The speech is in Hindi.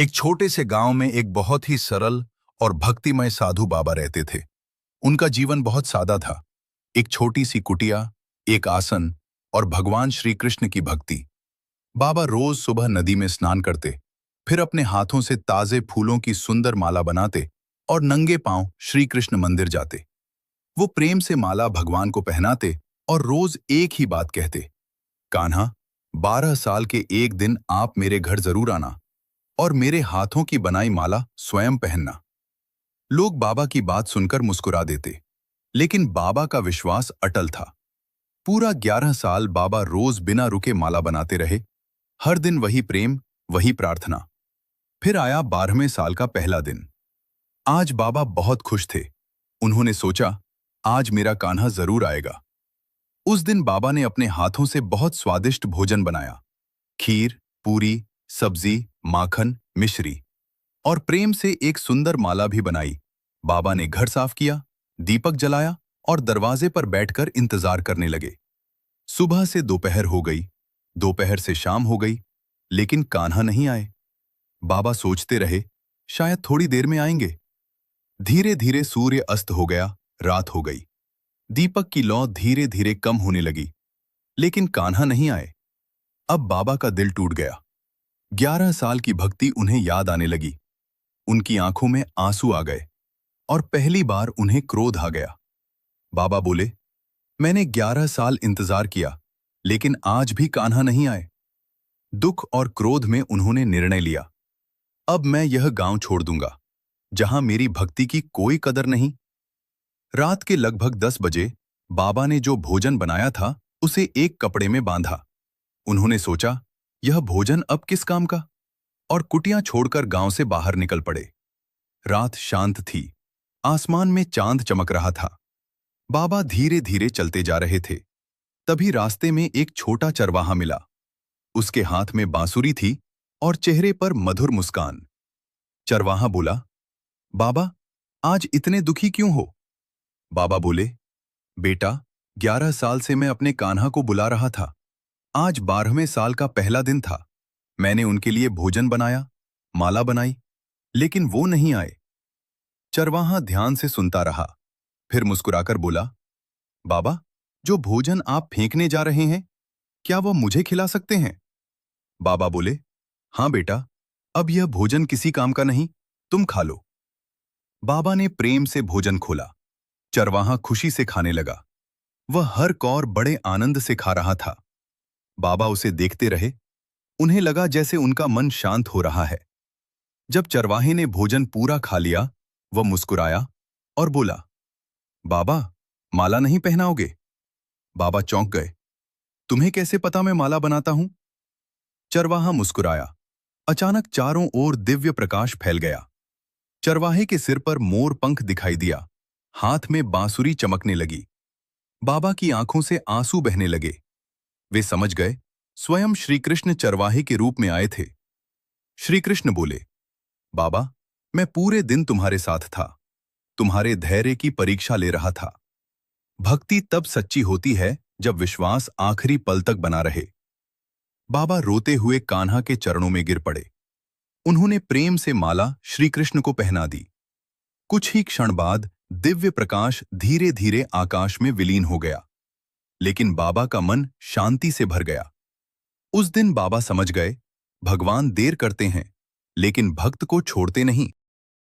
एक छोटे से गांव में एक बहुत ही सरल और भक्तिमय साधु बाबा रहते थे। उनका जीवन बहुत सादा था। एक छोटी सी कुटिया, एक आसन और भगवान श्री कृष्ण की भक्ति। बाबा रोज सुबह नदी में स्नान करते, फिर अपने हाथों से ताजे फूलों की सुंदर माला बनाते और नंगे पांव श्री कृष्ण मंदिर जाते। वो प्रेम से माला भगवान को पहनाते और रोज एक ही बात कहते, कान्हा, 12 साल के एक दिन आप मेरे घर जरूर आना और मेरे हाथों की बनाई माला स्वयं पहनना। लोग बाबा की बात सुनकर मुस्कुरा देते, लेकिन बाबा का विश्वास अटल था। पूरा 11 साल बाबा रोज बिना रुके माला बनाते रहे। हर दिन वही प्रेम, वही प्रार्थना। फिर आया 12वें साल का पहला दिन। आज बाबा बहुत खुश थे। उन्होंने सोचा, आज मेरा कान्हा जरूर आएगा। उस दिन बाबा ने अपने हाथों से बहुत स्वादिष्ट भोजन बनाया। खीर, पूरी, सब्जी, माखन, मिश्री और प्रेम से एक सुंदर माला भी बनाई। बाबा ने घर साफ किया, दीपक जलाया और दरवाजे पर बैठकर इंतजार करने लगे। सुबह से दोपहर हो गई, दोपहर से शाम हो गई, लेकिन कान्हा नहीं आए। बाबा सोचते रहे, शायद थोड़ी देर में आएंगे। धीरे धीरे सूर्य अस्त हो गया, रात हो गई। दीपक की लौ धीरे धीरे कम होने लगी, लेकिन कान्हा नहीं आए। अब बाबा का दिल टूट गया। 11 साल की भक्ति उन्हें याद आने लगी। उनकी आंखों में आंसू आ गए और पहली बार उन्हें क्रोध आ गया। बाबा बोले, मैंने 11 साल इंतजार किया, लेकिन आज भी कान्हा नहीं आए। दुख और क्रोध में उन्होंने निर्णय लिया, अब मैं यह गांव छोड़ दूंगा, जहां मेरी भक्ति की कोई कदर नहीं। रात के लगभग 10 बजे बाबा ने जो भोजन बनाया था, उसे एक कपड़े में बांधा। उन्होंने सोचा, यह भोजन अब किस काम का, और कुटिया छोड़कर गांव से बाहर निकल पड़े। रात शांत थी, आसमान में चांद चमक रहा था। बाबा धीरे धीरे चलते जा रहे थे। तभी रास्ते में एक छोटा चरवाहा मिला। उसके हाथ में बांसुरी थी और चेहरे पर मधुर मुस्कान। चरवाहा बोला, बाबा, आज इतने दुखी क्यों हो? बाबा बोले, बेटा, 11 साल से मैं अपने कान्हा को बुला रहा था। आज 12वें साल का पहला दिन था। मैंने उनके लिए भोजन बनाया, माला बनाई, लेकिन वो नहीं आए। चरवाहा ध्यान से सुनता रहा, फिर मुस्कुराकर बोला, बाबा, जो भोजन आप फेंकने जा रहे हैं, क्या वो मुझे खिला सकते हैं? बाबा बोले, हाँ बेटा, अब यह भोजन किसी काम का नहीं, तुम खा लो। बाबा ने प्रेम से भोजन खोला। चरवाहा खुशी से खाने लगा। वह हर कौर बड़े आनंद से खा रहा था। बाबा उसे देखते रहे। उन्हें लगा जैसे उनका मन शांत हो रहा है। जब चरवाहे ने भोजन पूरा खा लिया, वह मुस्कुराया और बोला, बाबा, माला नहीं पहनाओगे? बाबा चौंक गए। तुम्हें कैसे पता मैं माला बनाता हूं? चरवाहा मुस्कुराया। अचानक चारों ओर दिव्य प्रकाश फैल गया। चरवाहे के सिर पर मोर पंख दिखाई दिया। हाथ में बांसुरी चमकने लगी। बाबा की आंखों से आंसू बहने लगे। वे समझ गए, स्वयं श्री कृष्ण चरवाहे के रूप में आए थे। श्री कृष्ण बोले, बाबा, मैं पूरे दिन तुम्हारे साथ था, तुम्हारे धैर्य की परीक्षा ले रहा था। भक्ति तब सच्ची होती है जब विश्वास आखिरी पल तक बना रहे। बाबा रोते हुए कान्हा के चरणों में गिर पड़े। उन्होंने प्रेम से माला श्री कृष्ण को पहना दी। कुछ ही क्षण बाद दिव्य प्रकाश धीरे धीरे आकाश में विलीन हो गया, लेकिन बाबा का मन शांति से भर गया। उस दिन बाबा समझ गए, भगवान देर करते हैं, लेकिन भक्त को छोड़ते नहीं।